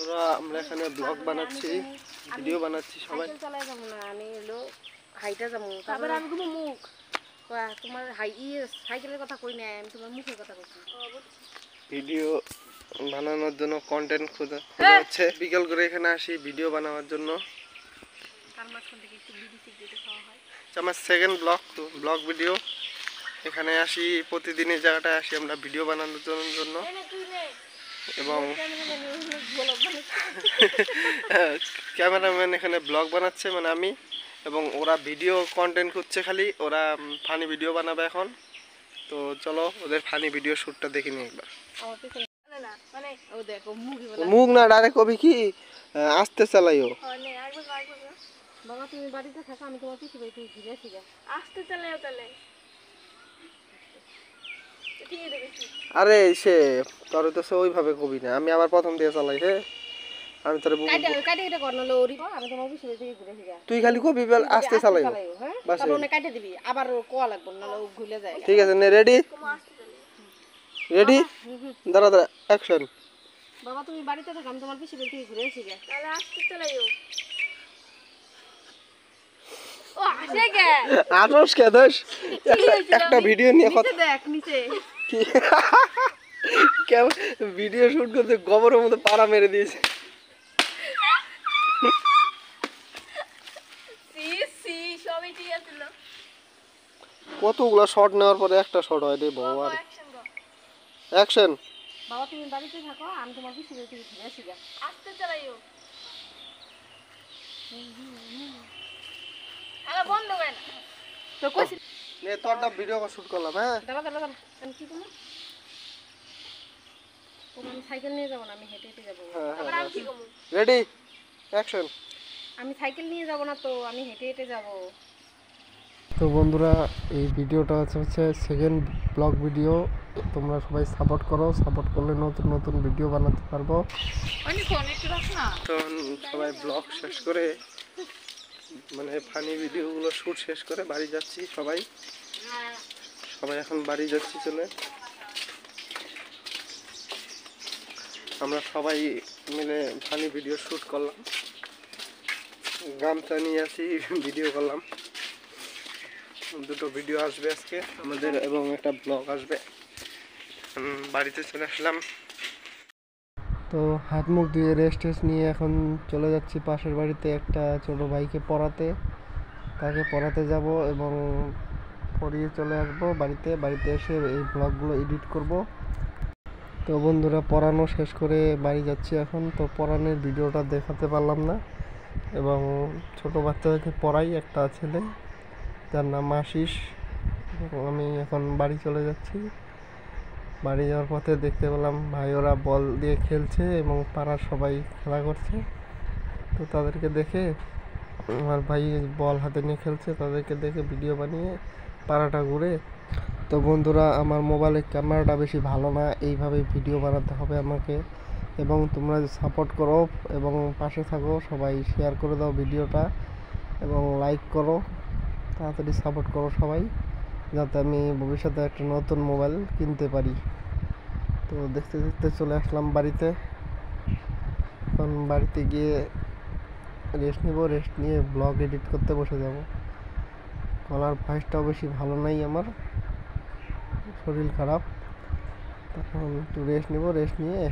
বন্ধুরা আমরা এখানে ব্লগ বানাচ্ছি, ভিডিও বানাচ্ছি সবাই। চালাই যাবো না, আমি হলো হাইটা যাবো, তারপরে আমি কোনো মুখ তোমার সাইকেলের কথা কই না, আমি তোমার মুখের কথা কইছি। ভিডিও বানানোর জন্য কন্টেন্ট খোঁজা হচ্ছে, বিকেল করে এখানে আসি ভিডিও বানানোর জন্য। তার মাঝখান থেকে একটু বিড়ি সিগারেট খাওয়া হয়। আমার সেকেন্ড ব্লগ ভিডিও। এখানে আসি প্রতিদিন, এই জায়গাটায় আসি আমরা ভিডিও বানানোর জন্য। এবং ক্যামেরাম্যান এখানে ব্লগ বানাচ্ছে, মানে আমি, এবং ওরা ভিডিও কন্টেন্ট খুঁজছে, খালি ওরা ফানি ভিডিও বানাবে এখন। তো চলো ওদের ফানি ভিডিও শ্যুটটা দেখে নিই একবার। মুখ না ডাইরেক্ট কবি কি আস্তে চালাইও। বাবা তুমি বাড়িতে থাকো, আমি তোমার পিছু বাড়িতে ঘুরে আসি। আস্তে চালাইও তাহলে। আরে সে তোর তো সে ওইভাবে কবি না, আমি আবার প্রথম দিয়ে চালাই। হে আমি তোর তুই খালি কবি আস্তে চালাইও, আবার কোয়া লাগবে না, ঘুরে যায়। ঠিক আছে নে, রেডি রেডি, দাঁড়া দাঁড়া, অ্যাকশন। বাবা তুমি বাড়িতে থাকো, আমি তোমার পিছু বাড়িতে ঘুরে আসি। তাহলে আস্তে চালাইও। ও আসে কে আটস কে দোষ, একটা ভিডিও নিয়ে কথা দেখ নিচে কেমন ভিডিও শুট করতে গোবরের মধ্যে পাড়া মেরে দিয়েছে। কতগুলো শট নেওয়ার পরে একটা শট হয় রে ভগবান। অ্যাকশন। বাবা তুমি বাড়িতে থাকো, আমি তোমার পিছু বাড়িতে ঘুরে আসি। আস্তে চালাইও। আরে বন্ধ করেন তো কইছি নে তোরটা ভিডিও শুট করলাম। হ্যাঁ দাঁড়া দাঁড়া দাঁড়া, আমি কি করব? আমি সাইকেল নিয়ে যাব না, আমি হেঁটে হেঁটে যাব। তারপর আমি কি করব? Ready action. আমি সাইকেল নিয়ে যাব না তো, আমি হেঁটে হেঁটে যাব। তো বন্ধুরা এই ভিডিওটা হচ্ছে সেকেন্ড ব্লগ ভিডিও। তোমরা সবাই সাপোর্ট করো, সাপোর্ট করলে নতুন নতুন ভিডিও বানাতে পারবো। তো সবাই ব্লগ শেষ করে, মানে ফানি ভিডিওগুলো শ্যুট শেষ করে বাড়ি যাচ্ছি সবাই। সবাই এখন বাড়ি যাচ্ছি চলে। আমরা সবাই মিলে ফানি ভিডিও শ্যুট করলাম, গামছা নিয়ে আসি, ভিডিও করলাম। দুটো ভিডিও আসবে আজকে আমাদের এবং একটা ব্লগ আসবে। বাড়িতে চলে আসলাম। তো হাত মুখ ধুয়ে রেস্ট নিয়ে এখন চলে যাচ্ছি পাশের বাড়িতে একটা ছোট ভাইকে পড়াতে। তাকে পড়াতে যাব এবং পড়িয়ে চলে আসবো বাড়িতে। বাড়িতে এসে এই ব্লগগুলো এডিট করব। তো বন্ধুরা পড়ানো শেষ করে বাড়ি যাচ্ছি এখন। তো পড়ানোর ভিডিওটা দেখাতে পারলাম না, এবং ছোট বাচ্চাদেরকে পড়াই, একটা ছেলে যার নাম আশিস। আমি এখন বাড়ি চলে যাচ্ছি। বাড়ি যাওয়ার পথে দেখতে পেলাম ভাই ওরা বল দিয়ে খেলছে এবং পাড়ার সবাই খেলা করছে। তো তাদেরকে দেখে, আমার ভাই বল হাতে নিয়ে খেলছে, তাদেরকে দেখে ভিডিও বানিয়ে পাড়াটা ঘুরে। তো বন্ধুরা আমার মোবাইলের ক্যামেরাটা বেশি ভালো না, এইভাবে ভিডিও বানাতে হবে আমাকে। এবং তোমরা সাপোর্ট করো এবং পাশে থাকো, সবাই শেয়ার করে দাও ভিডিওটা এবং লাইক করো, তাড়াতাড়ি সাপোর্ট করো সবাই, যাতে আমি ভবিষ্যতে একটা নতুন মোবাইল কিনতে পারি। তো দেখতে দেখতে চলে আসলাম বাড়িতে। এখন বাড়িতে গিয়ে রেস্ট নিব, রেস্ট নিয়ে ব্লগ এডিট করতে বসে যাব। গলার ভয়েসটাও বেশি ভালো নাই আমার, শরীর খারাপ। তখন একটু রেস্ট নিব, রেস্ট নিয়ে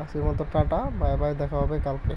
আজকের মতো টাটা, বাই বাই, দেখা হবে কালকে।